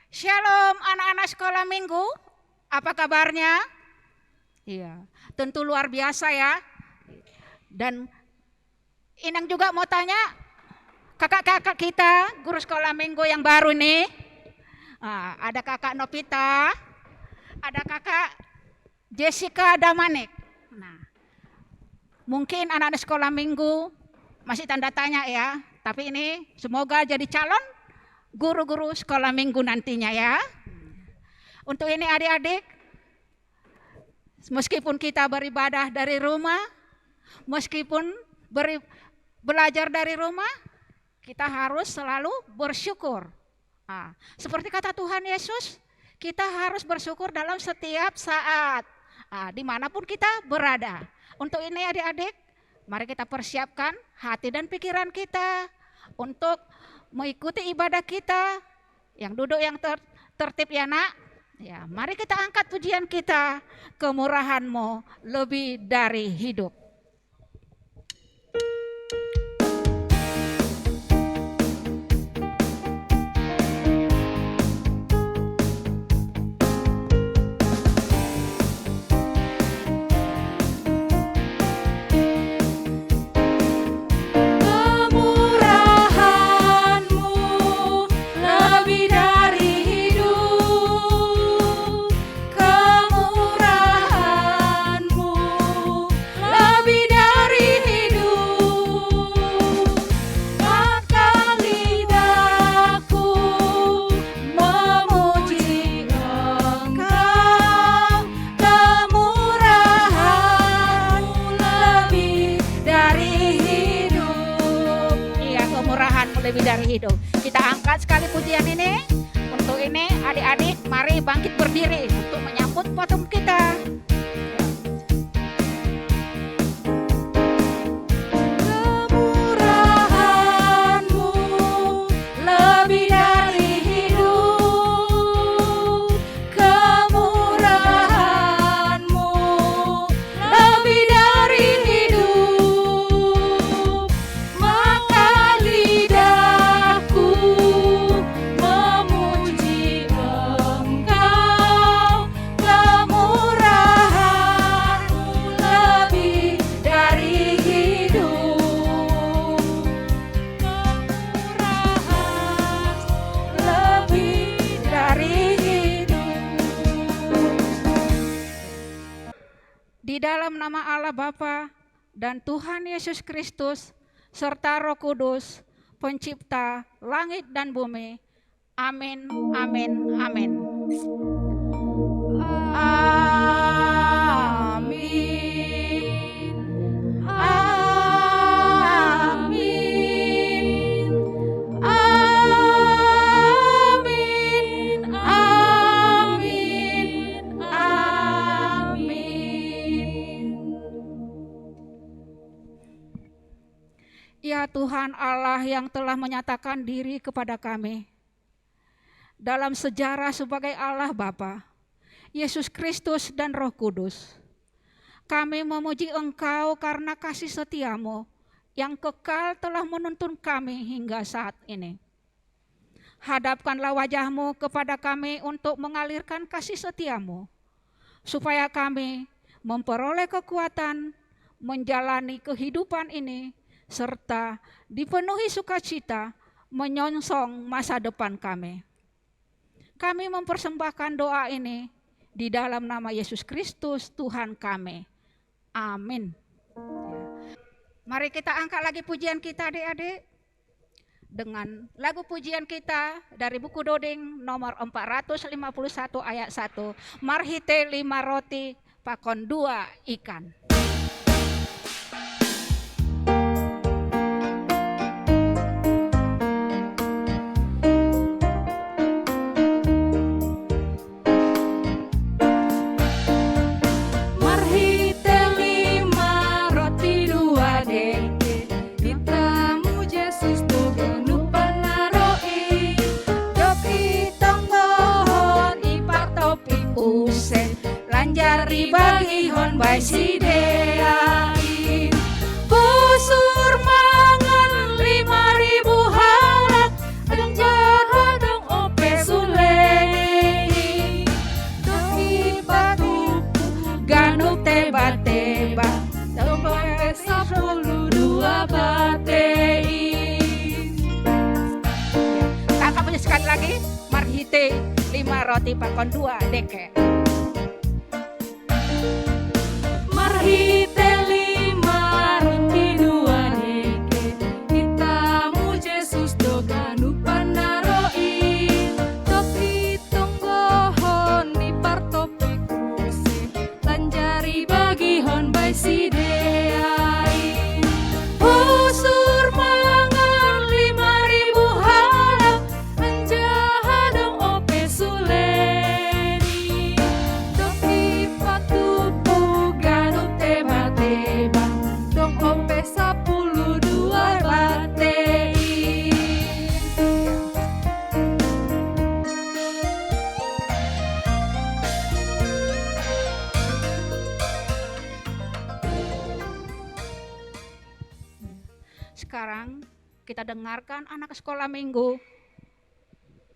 Shalom anak-anak sekolah minggu, apa kabarnya? Iya, tentu luar biasa ya. Dan Inang juga mau tanya, kakak-kakak kita, guru sekolah minggu yang baru nih. Ada kakak Novita, ada kakak Jessica Damanik. Nah, mungkin anak-anak sekolah minggu masih tanda tanya ya, tapi ini semoga jadi calon guru-guru sekolah minggu nantinya ya. Untuk ini adik-adik, meskipun kita beribadah dari rumah, meskipun belajar dari rumah, kita harus selalu bersyukur. Seperti kata Tuhan Yesus, kita harus bersyukur dalam setiap saat, dimanapun kita berada. Untuk ini adik-adik, mari kita persiapkan hati dan pikiran kita untuk mengikuti ibadah kita. Yang duduk yang tertib ya nak. Ya, mari kita angkat pujian kita, kemurahan-Mu lebih dari hidup. Lebih dari hidup. Kita angkat sekali pujian ini. Untuk ini adik-adik mari bangkit berdiri untuk menyambut patung kita. Kemurahan-Mu lebih dari hidup. Kemurahan-Mu lebih dari hidup. Maka memuji Engkau, kemurahan-Mu lebih dari hidup. Kemurahan lebih dari hidup. Di dalam nama Allah Bapa dan Tuhan Yesus Kristus serta Roh Kudus, Pencipta langit dan bumi. Amin, amin, amin. Amin. Amin. Amin. Amin. Amin. Ya Tuhan Allah yang telah menyatakan diri kepada kami dalam sejarah sebagai Allah Bapa, Yesus Kristus dan Roh Kudus. Kami memuji Engkau karena kasih setia-Mu yang kekal telah menuntun kami hingga saat ini. Hadapkanlah wajah-Mu kepada kami untuk mengalirkan kasih setia-Mu, supaya kami memperoleh kekuatan menjalani kehidupan ini, serta dipenuhi sukacita menyongsong masa depan kami. Kami mempersembahkan doa ini di dalam nama Yesus Kristus Tuhan kami. Amin. Mari kita angkat lagi pujian kita adik-adik dengan lagu pujian kita dari buku Doding nomor 451 ayat 1. Marhite 5 roti pakon 2 ikan. Lanjari bagi hon by sideain busur mangan 5.000 halat dan jarang ope sule hite 5 roti pakon 2 deke. Marhite 5 roti 2 deke, hitamu Yesus doganu panaroi, topi tonggohon di partopi kuse, lanjari bagi hon bai sideai. Usur mangan 5.000 halak, anjahadong ope suleni, topi patupu ganup tema-tema, dong ope 10 batei. Sekarang kita dengarkan anak sekolah minggu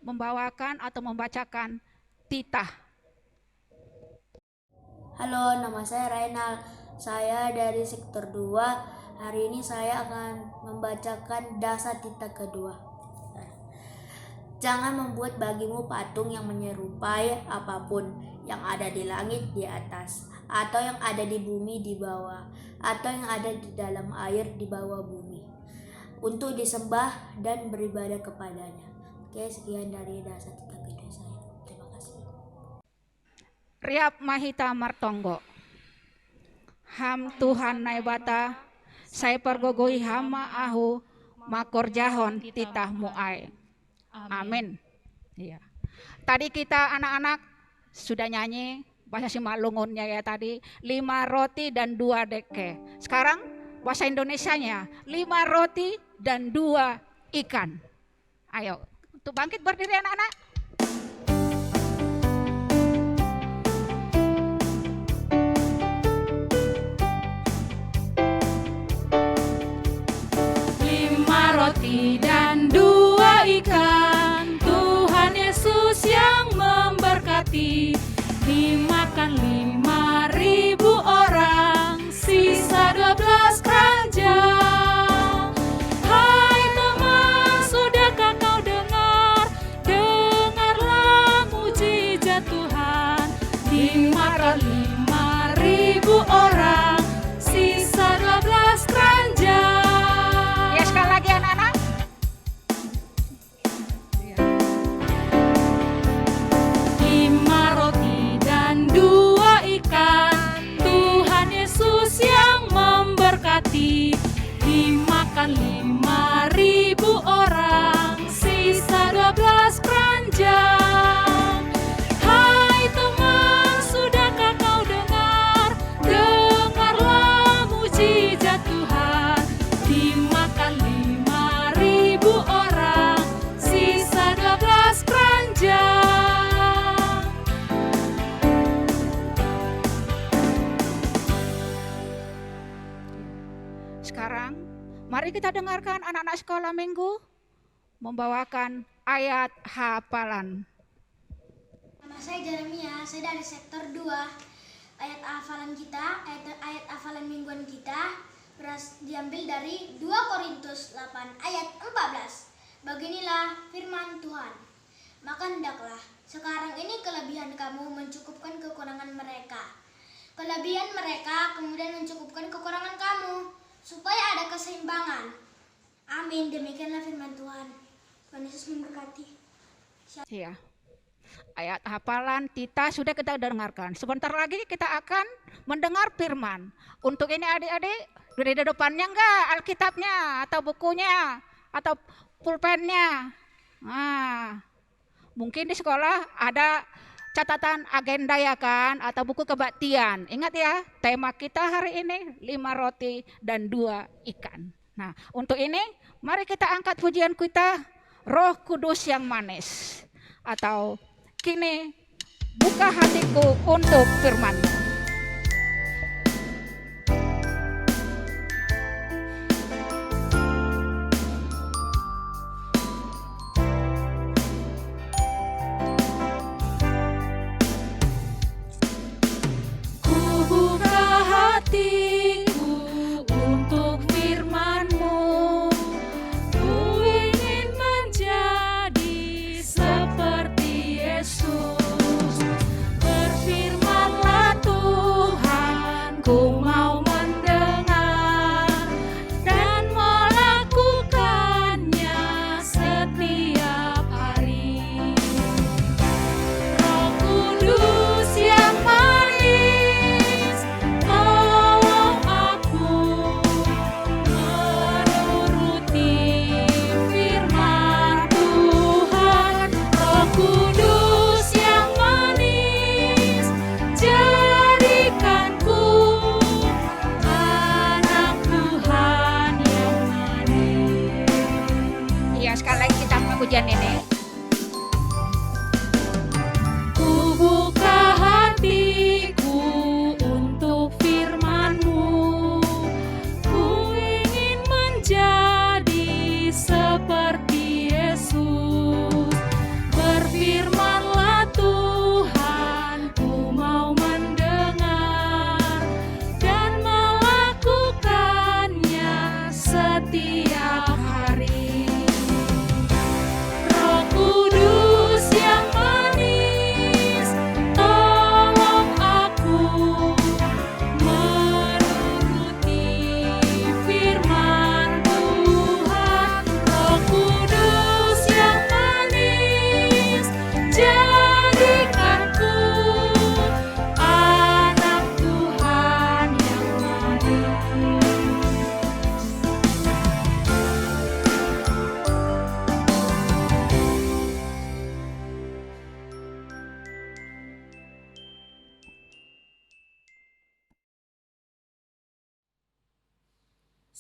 membawakan atau membacakan titah. Halo, nama saya Rainal. Saya dari sektor 2. Hari ini saya akan membacakan dasar titah kedua. Jangan membuat bagimu patung yang menyerupai apapun yang ada di langit di atas, atau yang ada di bumi di bawah, atau yang ada di dalam air di bawah bumi, untuk disembah dan beribadah kepadanya. Oke, sekian dari dasar titah kedua saya. Terima kasih. Riap Mahita Martonggo. Ham Tuhan naibata, saya pergogoi hama ahu, makor jahon titah muai. Amin. Iya. Tadi kita anak-anak sudah nyanyi bahasa Simalungunnya ya tadi, 5 roti dan 2 deke. Sekarang bahasa Indonesianya 5 roti dan 2 ikan. Ayo, untuk bangkit berdiri anak-anak. Roti dan 2 ikan, Tuhan Yesus yang memberkati, dimakan 5.000 orang, sisa 12 keranjang. Hai teman, sudahkah kau dengar? Dengarlah mujizat Tuhan, dimakan 5.000 orang, sisa 12 keranjang. Sekali lagi anak-anak. 5 roti dan 2 ikan, Tuhan Yesus yang memberkati, dimakan 5.000 orang, sisa 12 keranjang. Hai teman, sudahkah kau dengar? Dengarlah mujizat Tuhan, dimakan 5.000 orang, sisa 12 keranjang. Sekarang mari kita dengarkan anak-anak sekolah minggu membawakan ayat hafalan. Nama saya Jeremia, saya dari sektor 2. Ayat hafalan kita, ayat hafalan mingguan kita diambil dari 2 Korintus 8 ayat 14. Beginilah firman Tuhan. Maka hendaklah sekarang ini kelebihan kamu mencukupkan kekurangan mereka. Kelebihan mereka kemudian mencukupkan kekurangan kamu, supaya ada keseimbangan. Amin. Demikianlah firman Tuhan. Tuhan Yesus memberkati. Ya. Ayat hafalan kita sudah kita dengarkan. Sebentar lagi kita akan mendengar firman. Untuk ini adik-adik, di depannya enggak Alkitabnya atau bukunya atau pulpennya. Nah, mungkin di sekolah ada catatan agenda ya kan, atau buku kebaktian. Ingat ya, tema kita hari ini 5 roti dan 2 ikan. Nah, untuk ini mari kita angkat pujian kita, Roh Kudus yang manis. Atau kini buka hatiku untuk firman-Mu. Ku ingin menjadi seperti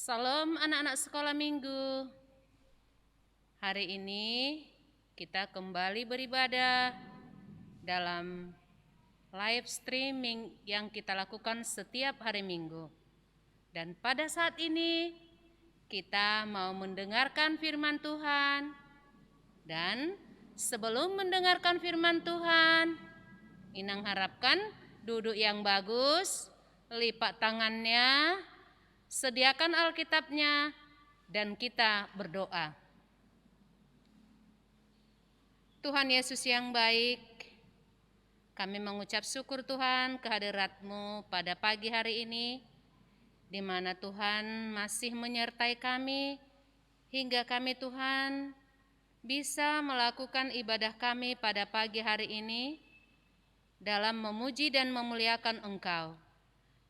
Salam anak-anak sekolah minggu. Hari ini kita kembali beribadah dalam live streaming yang kita lakukan setiap hari Minggu. Dan pada saat ini kita mau mendengarkan firman Tuhan. Dan sebelum mendengarkan firman Tuhan, Inang harapkan duduk yang bagus, lipat tangannya, sediakan Alkitabnya, dan kita berdoa. Tuhan Yesus yang baik, kami mengucap syukur Tuhan kehadirat-Mu pada pagi hari ini, di mana Tuhan masih menyertai kami, hingga kami Tuhan bisa melakukan ibadah kami pada pagi hari ini, dalam memuji dan memuliakan Engkau.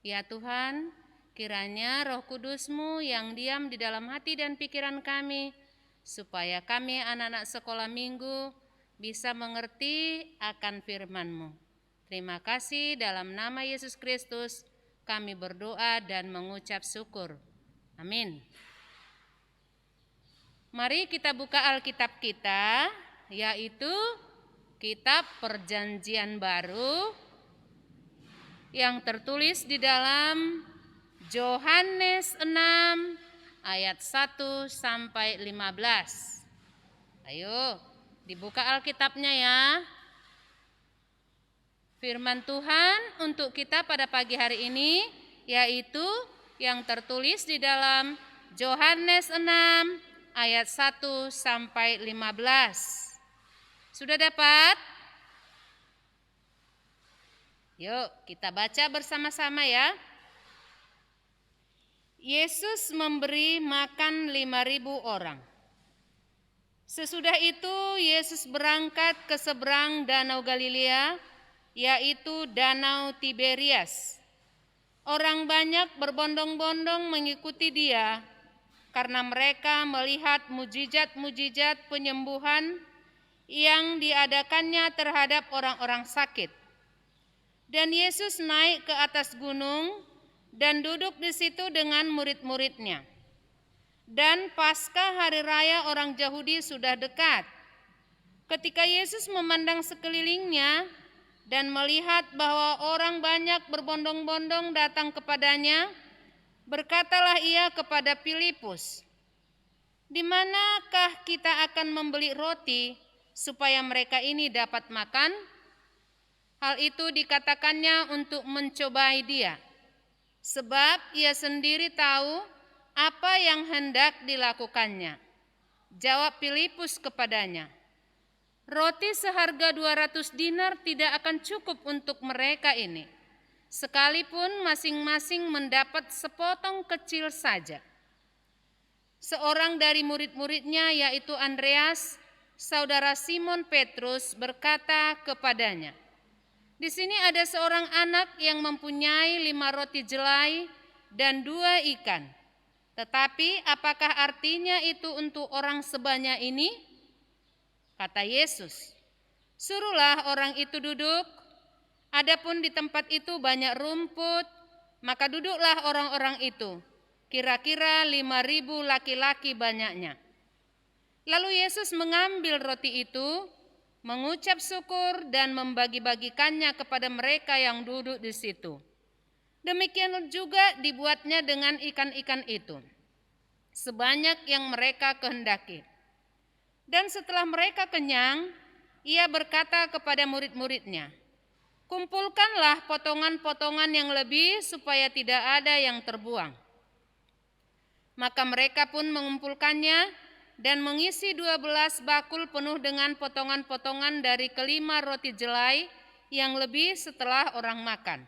Ya Tuhan, kiranya Roh Kudus-Mu yang diam di dalam hati dan pikiran kami, supaya kami anak-anak sekolah minggu bisa mengerti akan firman-Mu. Terima kasih, dalam nama Yesus Kristus kami berdoa dan mengucap syukur. Amin. Mari kita buka Alkitab kita, yaitu Kitab Perjanjian Baru yang tertulis di dalam Yohanes 6 ayat 1 sampai 15. Ayo, dibuka Alkitabnya ya. Firman Tuhan untuk kita pada pagi hari ini yaitu yang tertulis di dalam Yohanes 6 ayat 1 sampai 15. Sudah dapat? Yuk kita baca bersama-sama ya. Yesus memberi makan 5.000 orang. Sesudah itu Yesus berangkat ke seberang Danau Galilea, yaitu Danau Tiberias. Orang banyak berbondong-bondong mengikuti Dia karena mereka melihat mujizat-mujizat penyembuhan yang diadakannya terhadap orang-orang sakit. Dan Yesus naik ke atas gunung dan duduk di situ dengan murid-muridnya. Dan Paskah hari raya orang Yahudi sudah dekat. Ketika Yesus memandang sekelilingnya dan melihat bahwa orang banyak berbondong-bondong datang kepadanya, berkatalah ia kepada Filipus, "Di manakah kita akan membeli roti supaya mereka ini dapat makan?" Hal itu dikatakannya untuk mencobai Dia, sebab Ia sendiri tahu apa yang hendak dilakukannya. Jawab Filipus kepadanya, "Roti seharga 200 dinar tidak akan cukup untuk mereka ini, sekalipun masing-masing mendapat sepotong kecil saja." Seorang dari murid-muridnya, yaitu Andreas, saudara Simon Petrus, berkata kepadanya, "Di sini ada seorang anak yang mempunyai 5 roti jelai dan 2 ikan. Tetapi apakah artinya itu untuk orang sebanyak ini?" Kata Yesus, "Suruhlah orang itu duduk. Adapun di tempat itu banyak rumput, maka duduklah orang-orang itu, kira-kira 5.000 laki-laki banyaknya." Lalu Yesus mengambil roti itu, mengucap syukur dan membagi-bagikannya kepada mereka yang duduk di situ. Demikian juga dibuatnya dengan ikan-ikan itu, sebanyak yang mereka kehendaki. Dan setelah mereka kenyang, Ia berkata kepada murid-muridnya, "Kumpulkanlah potongan-potongan yang lebih supaya tidak ada yang terbuang." Maka mereka pun mengumpulkannya dan mengisi 12 bakul penuh dengan potongan-potongan dari kelima roti jelai yang lebih setelah orang makan.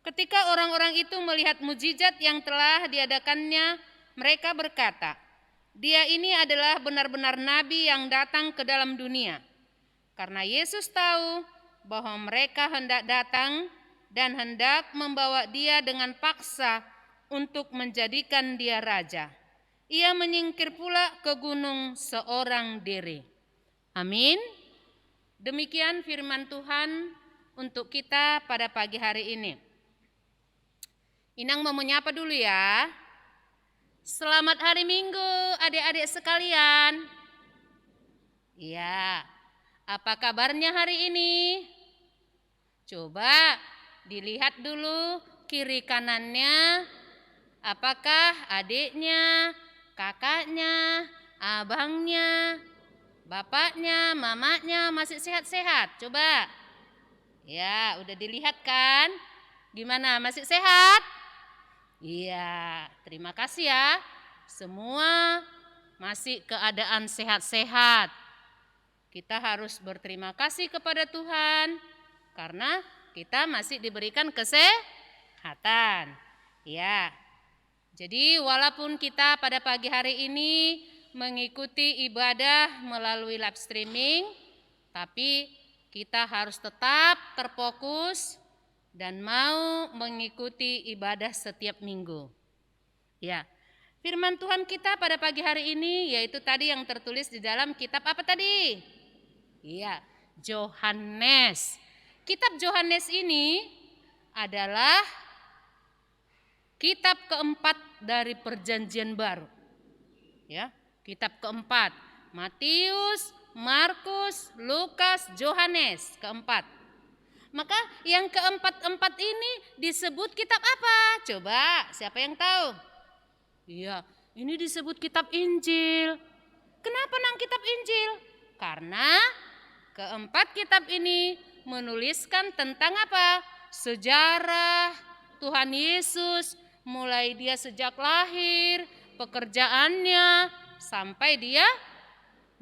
Ketika orang-orang itu melihat mujizat yang telah diadakannya, mereka berkata, "Dia ini adalah benar-benar nabi yang datang ke dalam dunia." Karena Yesus tahu bahwa mereka hendak datang dan hendak membawa Dia dengan paksa untuk menjadikan Dia raja, Ia menyingkir pula ke gunung seorang diri. Amin. Demikian firman Tuhan untuk kita pada pagi hari ini. Inang mau menyapa dulu ya. Selamat hari Minggu adik-adik sekalian. Ya, apa kabarnya hari ini? Coba dilihat dulu kiri kanannya. Apakah adiknya, kakaknya, abangnya, bapaknya, mamanya masih sehat-sehat? Coba. Ya, udah dilihat kan? Gimana, masih sehat? Iya, terima kasih ya. Semua masih keadaan sehat-sehat. Kita harus berterima kasih kepada Tuhan karena kita masih diberikan kesehatan. Ya. Jadi walaupun kita pada pagi hari ini mengikuti ibadah melalui live streaming, tapi kita harus tetap terfokus dan mau mengikuti ibadah setiap minggu. Ya, firman Tuhan kita pada pagi hari ini yaitu tadi yang tertulis di dalam kitab apa tadi? Iya, Yohanes. Kitab Yohanes ini adalah kitab keempat dari Perjanjian Baru. Ya, kitab keempat. Matius, Markus, Lukas, Yohanes, keempat. Maka yang keempat-empat ini disebut kitab apa? Coba, siapa yang tahu? Iya, ini disebut kitab Injil. Kenapa nang kitab Injil? Karena keempat kitab ini menuliskan tentang apa? Sejarah Tuhan Yesus, mulai dia sejak lahir, pekerjaannya, sampai dia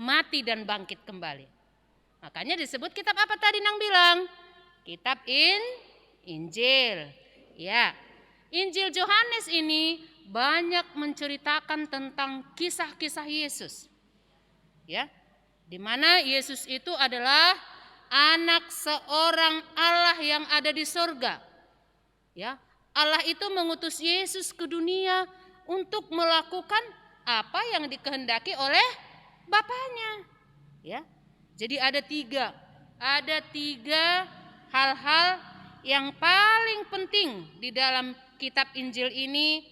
mati dan bangkit kembali. Makanya disebut kitab apa tadi nang bilang? Kitab Injil. Ya, Injil Yohanes ini banyak menceritakan tentang kisah-kisah Yesus. Ya, di mana Yesus itu adalah anak seorang Allah yang ada di sorga. Ya, Allah itu mengutus Yesus ke dunia untuk melakukan apa yang dikehendaki oleh Bapaknya. Ya, jadi ada tiga hal-hal yang paling penting di dalam kitab Injil ini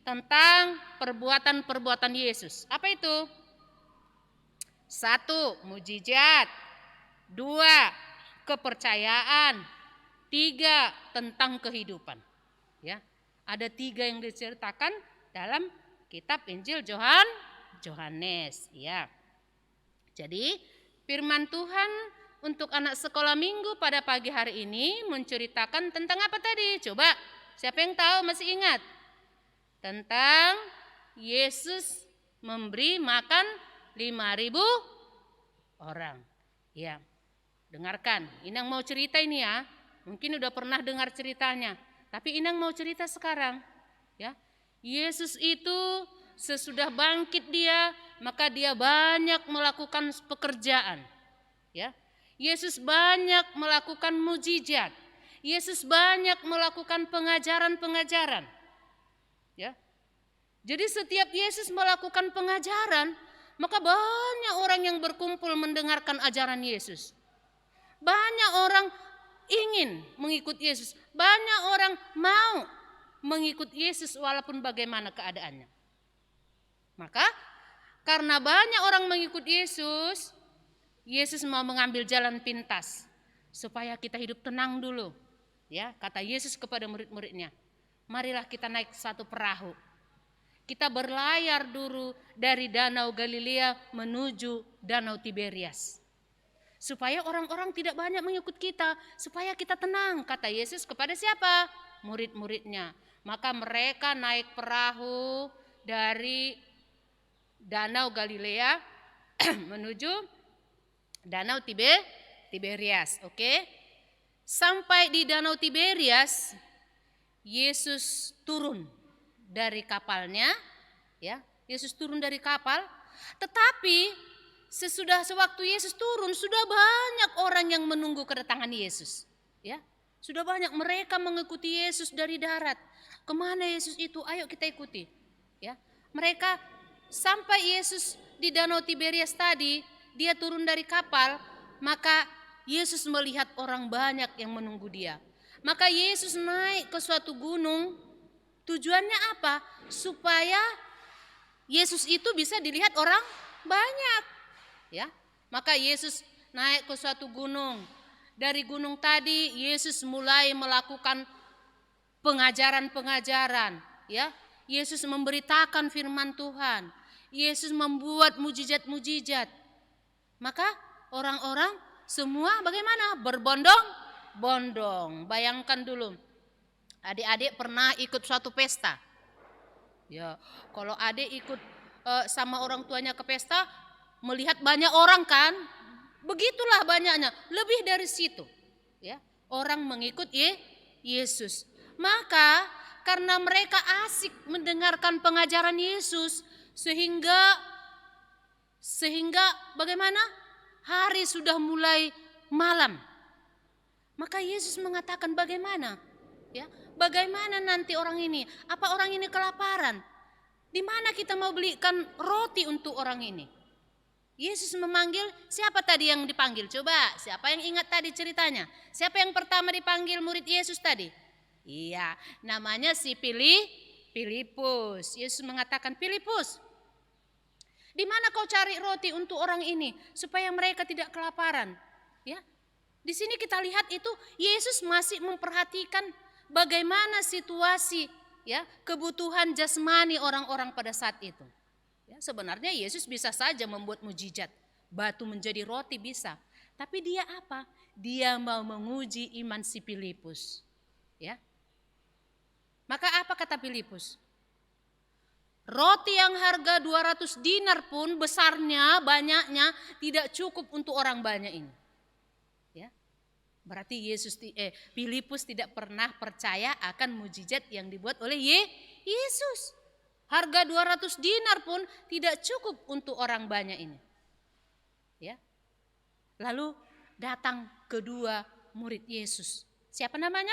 tentang perbuatan-perbuatan Yesus. Apa itu? 1. Mujizat. 2. Kepercayaan. 3. Tentang kehidupan. Ya, ada 3 yang diceritakan dalam kitab Injil Yohanes. Ya, jadi firman Tuhan untuk anak sekolah minggu pada pagi hari ini menceritakan tentang apa tadi? Coba, siapa yang tahu, masih ingat? Tentang Yesus memberi makan 5.000 orang. Ya, dengarkan, Inang mau cerita ini ya. Mungkin udah pernah dengar ceritanya, tapi Inang mau cerita sekarang. Ya, Yesus itu sesudah bangkit dia, maka dia banyak melakukan pekerjaan. Ya, Yesus banyak melakukan mujizat. Yesus banyak melakukan pengajaran-pengajaran. Ya. Jadi setiap Yesus melakukan pengajaran, maka banyak orang yang berkumpul mendengarkan ajaran Yesus. Banyak orang ingin mengikut Yesus. Banyak orang mau mengikut Yesus walaupun bagaimana keadaannya. Maka karena banyak orang mengikut Yesus, Yesus mau mengambil jalan pintas supaya kita hidup tenang dulu. Ya, kata Yesus kepada murid-muridnya, marilah kita naik satu perahu. Kita berlayar dulu dari Danau Galilea menuju Danau Tiberias. Supaya orang-orang tidak banyak mengikut kita, supaya kita tenang, kata Yesus kepada siapa? Murid-muridnya. Maka mereka naik perahu dari Danau Galilea menuju Danau Tiberias, oke? Sampai di Danau Tiberias, Yesus turun dari kapalnya, ya. Yesus turun dari kapal, tetapi sewaktu Yesus turun sudah banyak orang yang menunggu kedatangan Yesus, ya. Sudah banyak mereka mengikuti Yesus dari darat. Kemana Yesus itu? Ayo kita ikuti, ya. Mereka sampai Yesus di Danau Tiberias tadi, dia turun dari kapal, maka Yesus melihat orang banyak yang menunggu dia. Maka Yesus naik ke suatu gunung, tujuannya apa? Supaya Yesus itu bisa dilihat orang banyak. Ya, maka Yesus naik ke suatu gunung. Dari gunung tadi Yesus mulai melakukan pengajaran-pengajaran, ya. Yesus memberitakan firman Tuhan. Yesus membuat mujizat-mujizat. Maka orang-orang semua bagaimana? Berbondong-bondong. Bayangkan dulu. Adik-adik pernah ikut suatu pesta. Ya, kalau adik ikut sama orang tuanya ke pesta, melihat banyak orang kan? Begitulah banyaknya, lebih dari situ. Ya, orang mengikut Yesus. Maka karena mereka asik mendengarkan pengajaran Yesus, sehingga bagaimana? Hari sudah mulai malam. Maka Yesus mengatakan bagaimana? Ya, bagaimana nanti orang ini? Apa orang ini kelaparan? Di mana kita mau belikan roti untuk orang ini? Yesus memanggil, siapa tadi yang dipanggil? Coba, siapa yang ingat tadi ceritanya? Siapa yang pertama dipanggil murid Yesus tadi? Iya, namanya si Filipus. Yesus mengatakan, Filipus, di mana kau cari roti untuk orang ini supaya mereka tidak kelaparan? Ya, di sini kita lihat itu Yesus masih memperhatikan bagaimana situasi, ya, kebutuhan jasmani orang-orang pada saat itu. Ya, sebenarnya Yesus bisa saja membuat mujizat, batu menjadi roti bisa. Tapi dia apa? Dia mau menguji iman si Filipus. Ya. Maka apa kata Filipus? Roti yang harga 200 dinar pun besarnya, banyaknya tidak cukup untuk orang banyak ini. Ya. Berarti Filipus tidak pernah percaya akan mujizat yang dibuat oleh Yesus. Harga 200 dinar pun tidak cukup untuk orang banyak ini. Ya. Lalu datang kedua murid Yesus. Siapa namanya?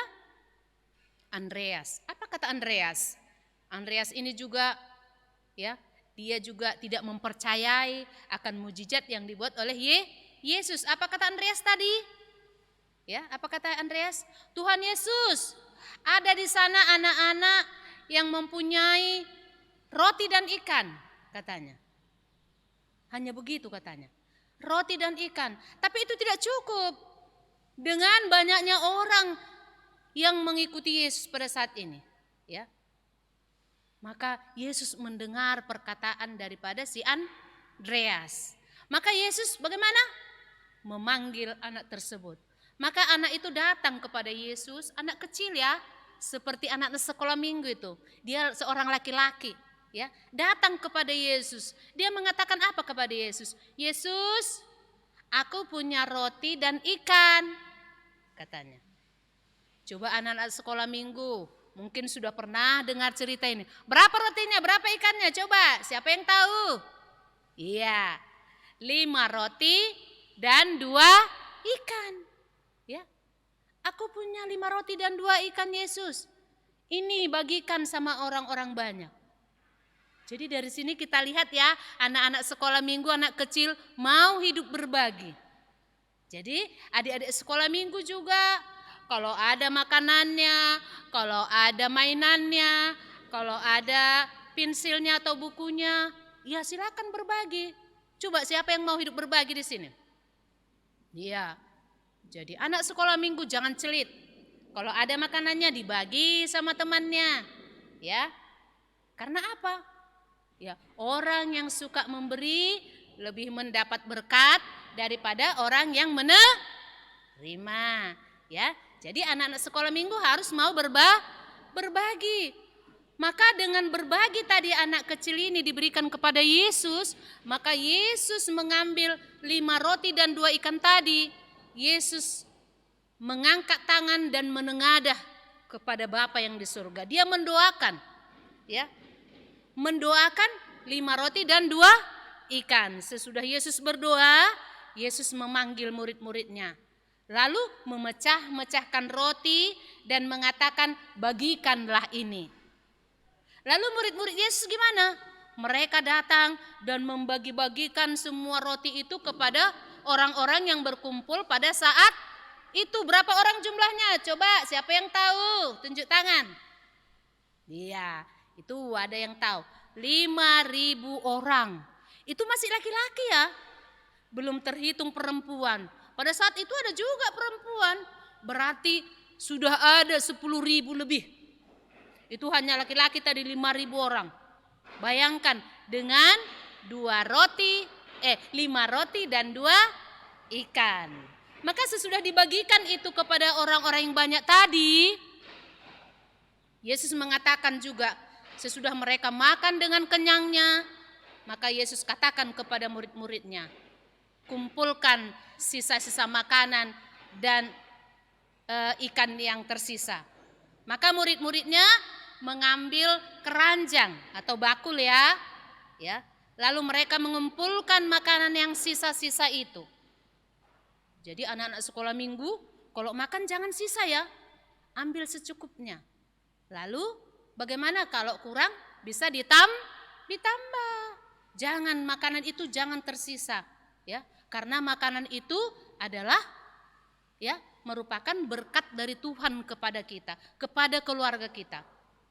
Andreas. Apa kata Andreas? Andreas ini juga, ya, dia juga tidak mempercayai akan mujizat yang dibuat oleh Yesus. Apa kata Andreas tadi? Ya, apa kata Andreas? Tuhan Yesus, ada di sana anak-anak yang mempunyai roti dan ikan, katanya. Hanya begitu katanya. Roti dan ikan. Tapi itu tidak cukup dengan banyaknya orang yang mengikuti Yesus pada saat ini, ya. Maka Yesus mendengar perkataan daripada si Andreas. Maka Yesus bagaimana? Memanggil anak tersebut. Maka anak itu datang kepada Yesus, anak kecil ya, seperti anak sekolah minggu itu. Dia seorang laki-laki, ya, datang kepada Yesus. Dia mengatakan apa kepada Yesus? Yesus, aku punya roti dan ikan, katanya. Coba anak-anak sekolah minggu mungkin sudah pernah dengar cerita ini. Berapa rotinya, berapa ikannya? Coba, siapa yang tahu? Iya, 5 roti dan 2 ikan. Ya, aku punya 5 roti dan 2 ikan Yesus. Ini bagikan sama orang-orang banyak. Jadi dari sini kita lihat ya, anak-anak sekolah minggu, anak kecil mau hidup berbagi. Jadi adik-adik sekolah minggu juga, kalau ada makanannya, kalau ada mainannya, kalau ada pensilnya atau bukunya, ya silakan berbagi. Coba siapa yang mau hidup berbagi di sini? Iya. Jadi anak sekolah minggu jangan celit. Kalau ada makanannya dibagi sama temannya. Ya. Karena apa? Ya, orang yang suka memberi lebih mendapat berkat daripada orang yang menerima. Ya. Jadi anak-anak sekolah minggu harus mau berbagi. Maka dengan berbagi tadi anak kecil ini diberikan kepada Yesus, maka Yesus mengambil 5 roti dan 2 ikan tadi. Yesus mengangkat tangan dan menengadah kepada Bapa yang di surga. Dia mendoakan, ya, mendoakan 5 roti dan 2 ikan. Sesudah Yesus berdoa, Yesus memanggil murid-muridnya. Lalu memecah-mecahkan roti dan mengatakan, bagikanlah ini. Lalu murid-murid Yesus gimana? Mereka datang dan membagi-bagikan semua roti itu kepada orang-orang yang berkumpul pada saat itu. Berapa orang jumlahnya? Coba siapa yang tahu? Tunjuk tangan. Iya, itu ada yang tahu. 5.000 orang. Itu masih laki-laki ya, belum terhitung perempuan. Pada saat itu ada juga perempuan, berarti sudah ada 10.000 lebih. Itu hanya laki-laki tadi 5.000 orang. Bayangkan dengan 5 roti dan 2 ikan. Maka sesudah dibagikan itu kepada orang-orang yang banyak tadi, Yesus mengatakan juga sesudah mereka makan dengan kenyangnya, maka Yesus katakan kepada murid-muridnya, kumpulkan sisa-sisa makanan dan ikan yang tersisa. Maka murid-muridnya mengambil keranjang atau bakul ya. Lalu mereka mengumpulkan makanan yang sisa-sisa itu. Jadi anak-anak sekolah minggu kalau makan jangan sisa ya, ambil secukupnya. Lalu bagaimana kalau kurang bisa ditambah. Jangan makanan itu jangan tersisa ya, karena makanan itu adalah ya merupakan berkat dari Tuhan kepada kita, kepada keluarga kita.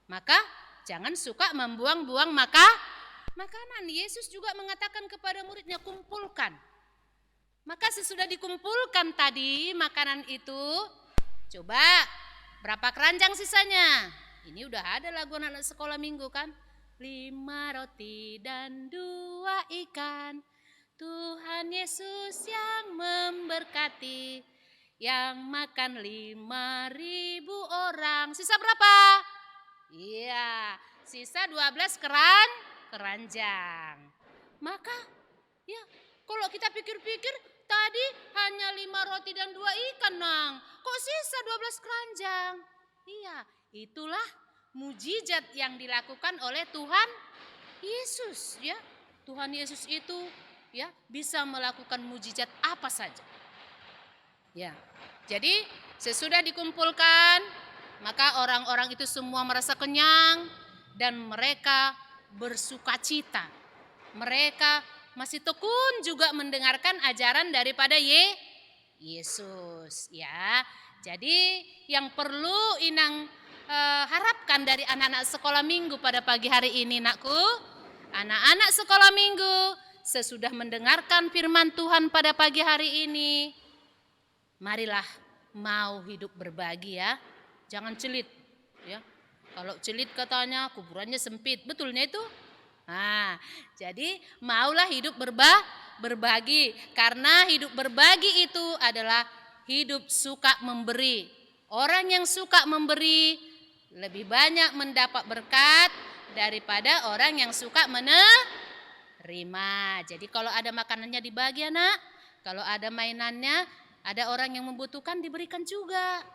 Maka jangan suka membuang-buang makanan. Yesus juga mengatakan kepada muridnya, kumpulkan. Maka sesudah dikumpulkan tadi makanan itu, coba berapa keranjang sisanya? Ini udah ada lagu anak sekolah minggu kan? 5 roti dan 2 ikan, Tuhan Yesus yang memberkati, yang makan 5.000 orang. Sisa berapa? Iya, sisa 12 keranjang. Maka ya kalau kita pikir-pikir tadi hanya 5 roti dan 2 ikan nang, kok sisa 12 keranjang? Iya, itulah mujizat yang dilakukan oleh Tuhan Yesus ya. Tuhan Yesus itu ya bisa melakukan mujizat apa saja. Ya. Jadi sesudah dikumpulkan, maka orang-orang itu semua merasa kenyang dan mereka bersukacita. Mereka masih tekun juga mendengarkan ajaran daripada Yesus ya. Jadi yang perlu Inang harapkan dari anak-anak sekolah minggu pada pagi hari ini nakku, anak-anak sekolah minggu sesudah mendengarkan firman Tuhan pada pagi hari ini, marilah mau hidup berbagi ya. Jangan celit ya. Kalau celit katanya kuburannya sempit, betulnya itu? Nah, jadi maulah hidup berbagi, karena hidup berbagi itu adalah hidup suka memberi. Orang yang suka memberi lebih banyak mendapat berkat daripada orang yang suka menerima. Jadi kalau ada makanannya dibagi anak, kalau ada mainannya, ada orang yang membutuhkan diberikan juga.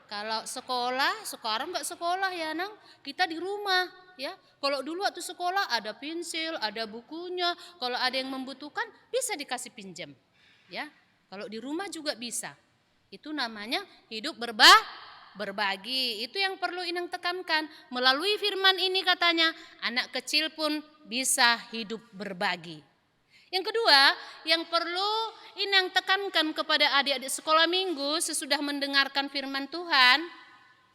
Kalau sekolah, sekarang nggak sekolah ya nang, kita di rumah ya. Kalau dulu waktu sekolah ada pensil, ada bukunya. Kalau ada yang membutuhkan bisa dikasih pinjam ya. Kalau di rumah juga bisa. Itu namanya hidup berbagi. Itu yang perlu Inang tekankan. Melalui firman ini katanya anak kecil pun bisa hidup berbagi. Yang kedua, yang perlu Inang tekankan kepada adik-adik sekolah minggu sesudah mendengarkan firman Tuhan,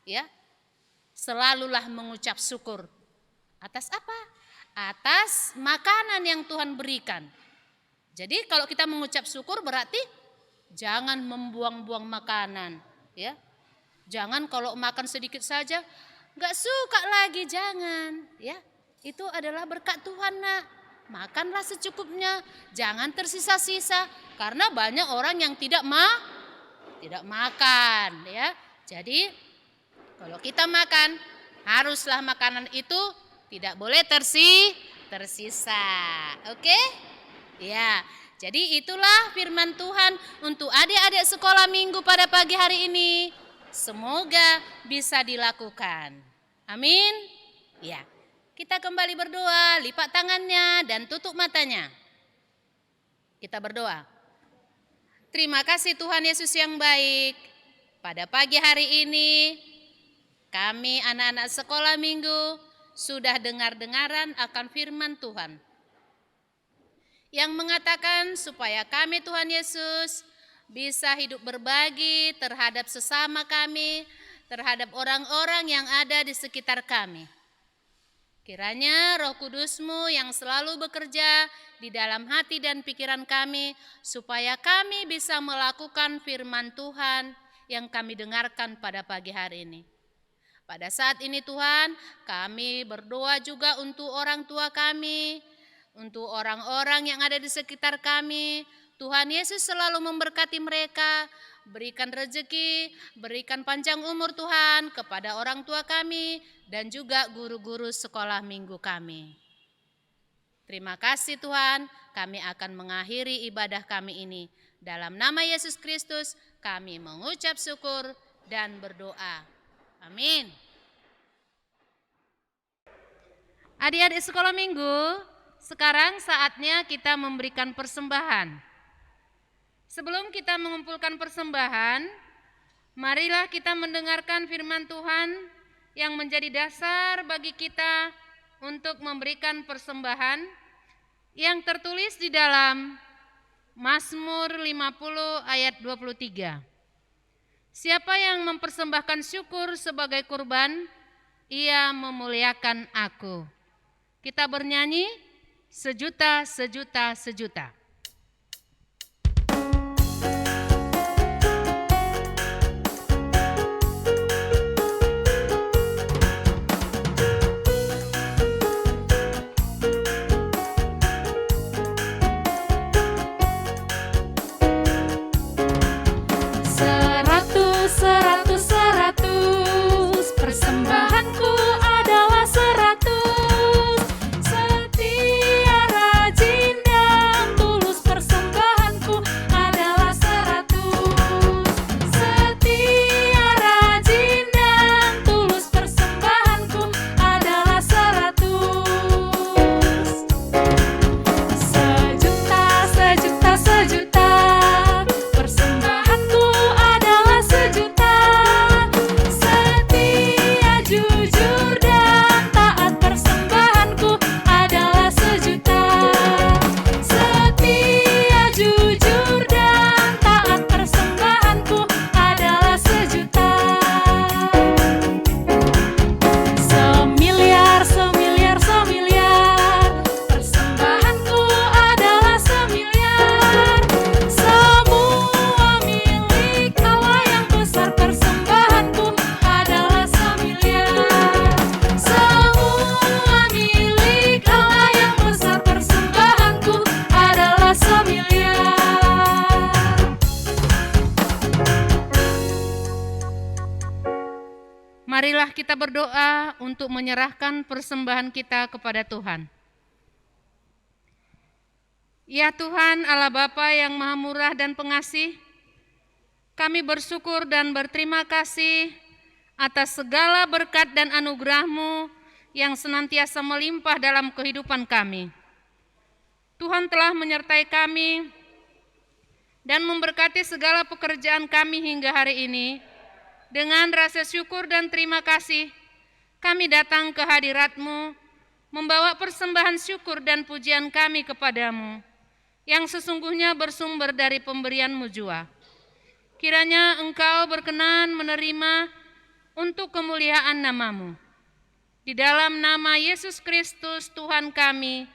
ya, selalulah mengucap syukur. Atas apa? Atas makanan yang Tuhan berikan. Jadi kalau kita mengucap syukur berarti jangan membuang-buang makanan, ya. Jangan kalau makan sedikit saja nggak suka lagi, jangan, ya. Itu adalah berkat Tuhan nak. Makanlah secukupnya, jangan tersisa-sisa, karena banyak orang yang tidak makan ya. Jadi kalau kita makan, haruslah makanan itu tidak boleh tersisa. Oke? Ya. Jadi itulah firman Tuhan untuk adik-adik sekolah minggu pada pagi hari ini. Semoga bisa dilakukan. Amin. Ya. Kita kembali berdoa, lipat tangannya dan tutup matanya. Kita berdoa. Terima kasih Tuhan Yesus yang baik. Pada pagi hari ini kami anak-anak sekolah minggu sudah dengar-dengaran akan firman Tuhan. Yang mengatakan supaya kami Tuhan Yesus bisa hidup berbagi terhadap sesama kami, terhadap orang-orang yang ada di sekitar kami. Kiranya Roh Kudus-Mu yang selalu bekerja di dalam hati dan pikiran kami, supaya kami bisa melakukan firman Tuhan yang kami dengarkan pada pagi hari ini. Pada saat ini Tuhan, kami berdoa juga untuk orang tua kami, untuk orang-orang yang ada di sekitar kami. Tuhan Yesus selalu memberkati mereka, berikan rezeki, berikan panjang umur Tuhan kepada orang tua kami dan juga guru-guru sekolah minggu kami. Terima kasih Tuhan, kami akan mengakhiri ibadah kami ini. Dalam nama Yesus Kristus kami mengucap syukur dan berdoa. Amin. Adik-adik sekolah minggu, sekarang saatnya kita memberikan persembahan. Sebelum kita mengumpulkan persembahan, marilah kita mendengarkan firman Tuhan yang menjadi dasar bagi kita untuk memberikan persembahan yang tertulis di dalam Mazmur 50 ayat 23. Siapa yang mempersembahkan syukur sebagai kurban, ia memuliakan aku. Kita bernyanyi, sejuta, sejuta, sejuta. Persembahanku adalah 100, setia, rajin, dan tulus. Persembahanku adalah 100, setia, rajin, dan tulus. Persembahanku adalah 100. Sejuta, sejuta, sejuta. Persembahanku adalah sejuta. Jujur dan taat, persembahanku adalah sejuta. Setia, jujur dan taat, persembahanku adalah sejuta. Semiliar, semiliar, semiliar. Persembahanku adalah semiliar. Semua milik Allah yang besar, persembahanku adalah semiliar. Semua milik Allah yang besar, persembahanku adalah semiliar. Marilah kita berdoa untuk menyerahkan persembahan kita kepada Tuhan. Ya Tuhan Allah Bapa yang Maha Murah dan Pengasih, kami bersyukur dan berterima kasih atas segala berkat dan anugerah-Mu yang senantiasa melimpah dalam kehidupan kami. Tuhan telah menyertai kami dan memberkati segala pekerjaan kami hingga hari ini. Dengan rasa syukur dan terima kasih, kami datang ke hadirat-Mu, membawa persembahan syukur dan pujian kami kepadamu, yang sesungguhnya bersumber dari pemberian-Mu jua. Kiranya Engkau berkenan menerima untuk kemuliaan nama-Mu. Di dalam nama Yesus Kristus Tuhan kami,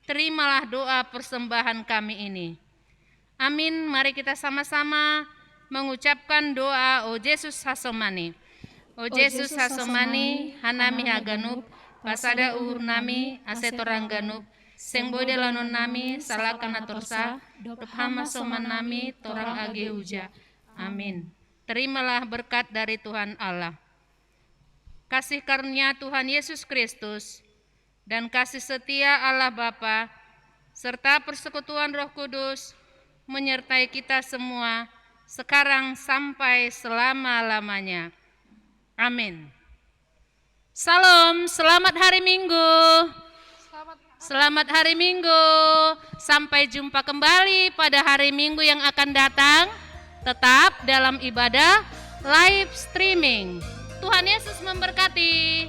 terimalah doa persembahan kami ini. Amin. Mari kita sama-sama mengucapkan doa O Yesus Hasomani. O Yesus Hasomani, hanami haganup, pasada uhur nami, asetorang ganup, seng bode lanon nami, salakana torsa, dophama soman nami, torang age huja. Amin. Terimalah berkat dari Tuhan Allah. Kasih karunia Tuhan Yesus Kristus dan kasih setia Allah Bapa serta persekutuan Roh Kudus menyertai kita semua sekarang sampai selama-lamanya. Amin. Salam, selamat hari Minggu. Selamat hari Minggu. Sampai jumpa kembali pada hari Minggu yang akan datang. Tetap dalam ibadah live streaming. Tuhan Yesus memberkati.